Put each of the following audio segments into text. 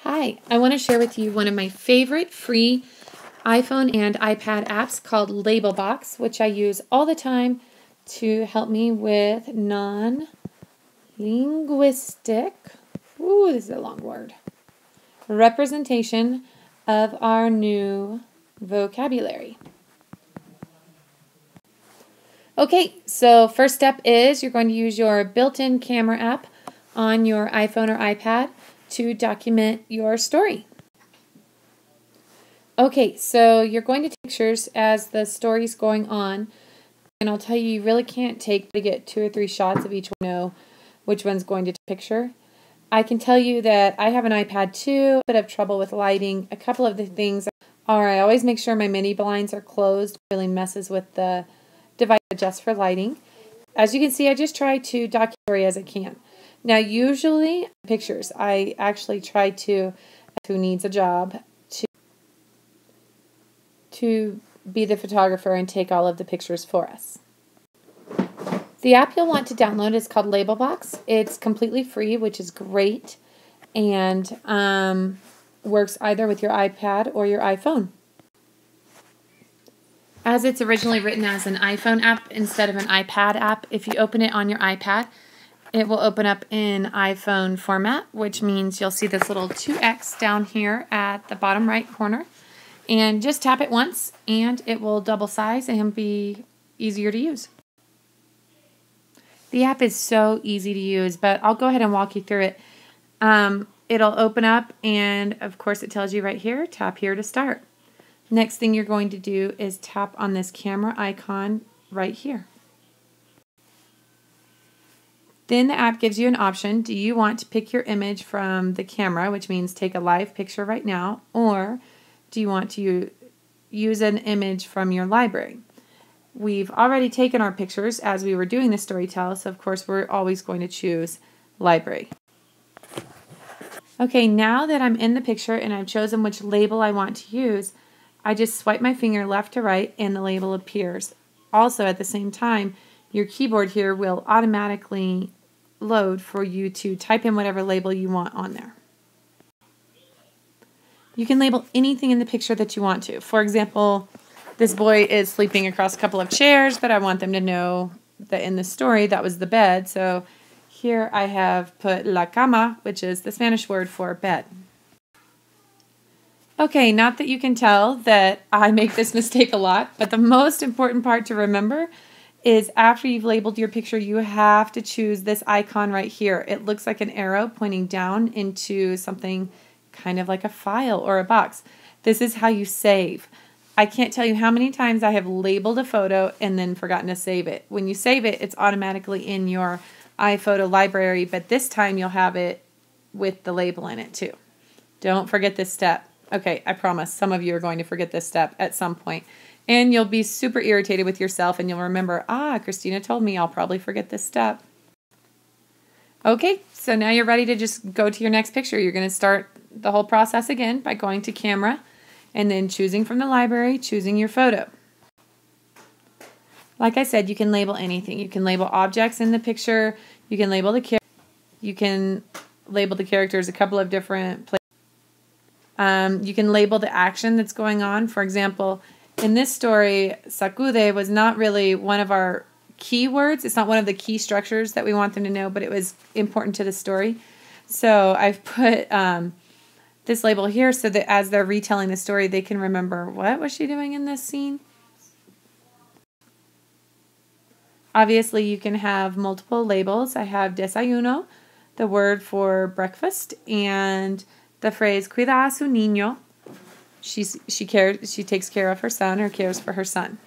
Hi, I want to share with you one of my favorite free iPhone and iPad apps called Labelbox, which I use all the time to help me with non-linguistic, this is a long word, representation of our new vocabulary. Okay, so first step is you're going to use your built-in camera app on your iPhone or iPad to document your story. Okay, so you're going to take pictures as the story's going on, and I'll tell you, you really can't get 2 or 3 shots of each one, know which one's going to take a picture. I can tell you that I have an iPad too, but I have trouble with lighting. A couple of the things are I always make sure my mini blinds are closed. It really messes with the device just for lighting. As you can see, I just try to document the story as I can. Now, usually pictures, I actually try to who needs a job to be the photographer and take all of the pictures for us. The app you'll want to download is called Labelbox. It's completely free, which is great, and works either with your iPad or your iPhone. As it's originally written as an iPhone app instead of an iPad app, if you open it on your iPad, it will open up in iPhone format, which means you'll see this little 2X down here at the bottom right corner. And just tap it once, and it will double size and be easier to use. The app is so easy to use, but I'll go ahead and walk you through it. It'll open up, and of course it tells you right here, tap here to start. Next thing you're going to do is tap on this camera icon right here. Then the app gives you an option. Do you want to pick your image from the camera, which means take a live picture right now, or do you want to use an image from your library? We've already taken our pictures as we were doing the Storytell, so of course we're always going to choose library. Okay, now that I'm in the picture and I've chosen which label I want to use, I just swipe my finger left to right and the label appears. Also at the same time, your keyboard here will automatically load for you to type in whatever label you want on there. You can label anything in the picture that you want to. For example, this boy is sleeping across a couple of chairs, but I want them to know that in the story that was the bed. So here I have put la cama, which is the Spanish word for bed. Okay, not that you can tell that I make this mistake a lot, but the most important part to remember is after you've labeled your picture, you have to choose this icon right here. It looks like an arrow pointing down into something kind of like a file or a box. This is how you save. I can't tell you how many times I have labeled a photo and then forgotten to save it. When you save it, it's automatically in your iPhoto library, but this time you'll have it with the label in it too. Don't forget this step. Okay, I promise some of you are going to forget this step at some point. And you'll be super irritated with yourself and you'll remember, Christina told me I'll probably forget this step. Okay, so now you're ready to just go to your next picture. You're going to start the whole process again by going to camera and then choosing from the library, choosing your photo. Like I said, you can label anything. You can label objects in the picture. You can label the characters a couple of different places. You can label the action that's going on. For example, in this story, sacude was not really one of our keywords. It's not one of the key structures that we want them to know, but it was important to the story. So I've put this label here so that as they're retelling the story, they can remember, what was she doing in this scene? Obviously, you can have multiple labels. I have desayuno, the word for breakfast, and the phrase cuida a su niño. She takes care of her son or cares for her son.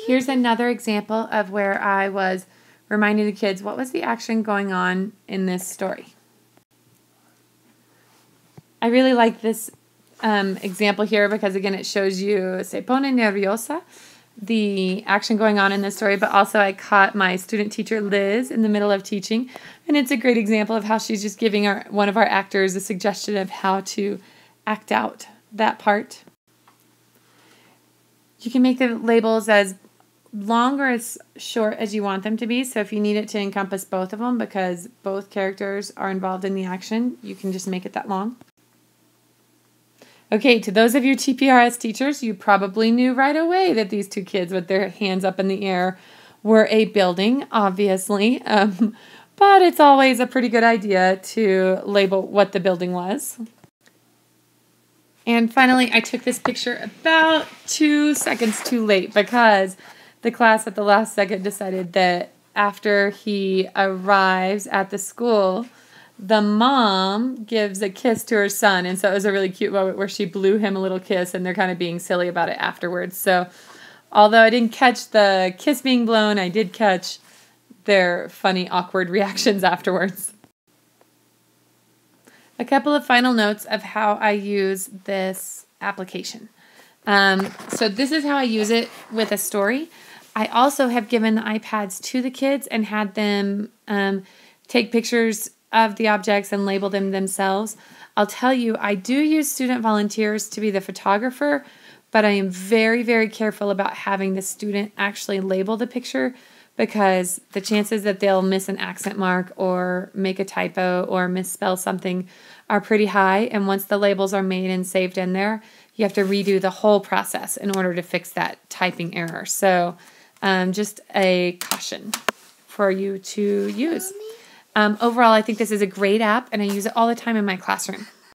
Here's another example of where I was reminding the kids what was the action going on in this story. I really like this example here because again it shows you se pone nerviosa, the action going on in this story, but also I caught my student teacher Liz in the middle of teaching, and it's a great example of how she's just giving one of our actors a suggestion of how to act out that part. You can make the labels as long or as short as you want them to be. So if you need it to encompass both of them because both characters are involved in the action, you can just make it that long. Okay, to those of you TPRS teachers, you probably knew right away that these two kids with their hands up in the air were a building, obviously. But it's always a pretty good idea to label what the building was. And finally, I took this picture about 2 seconds too late because the class at the last second decided that after he arrives at the school, the mom gives a kiss to her son. And so it was a really cute moment where she blew him a little kiss and they're kind of being silly about it afterwards. So although I didn't catch the kiss being blown, I did catch their funny, awkward reactions afterwards. A couple of final notes of how I use this application. So this is how I use it with a story. I also have given the iPads to the kids and had them take pictures of the objects and label them themselves. I'll tell you, I do use student volunteers to be the photographer, but I am very, very careful about having the student actually label the picture because the chances that they'll miss an accent mark or make a typo or misspell something are pretty high. And once the labels are made and saved in there, you have to redo the whole process in order to fix that typing error. So just a caution for you to use. Overall, I think this is a great app, and I use it all the time in my classroom.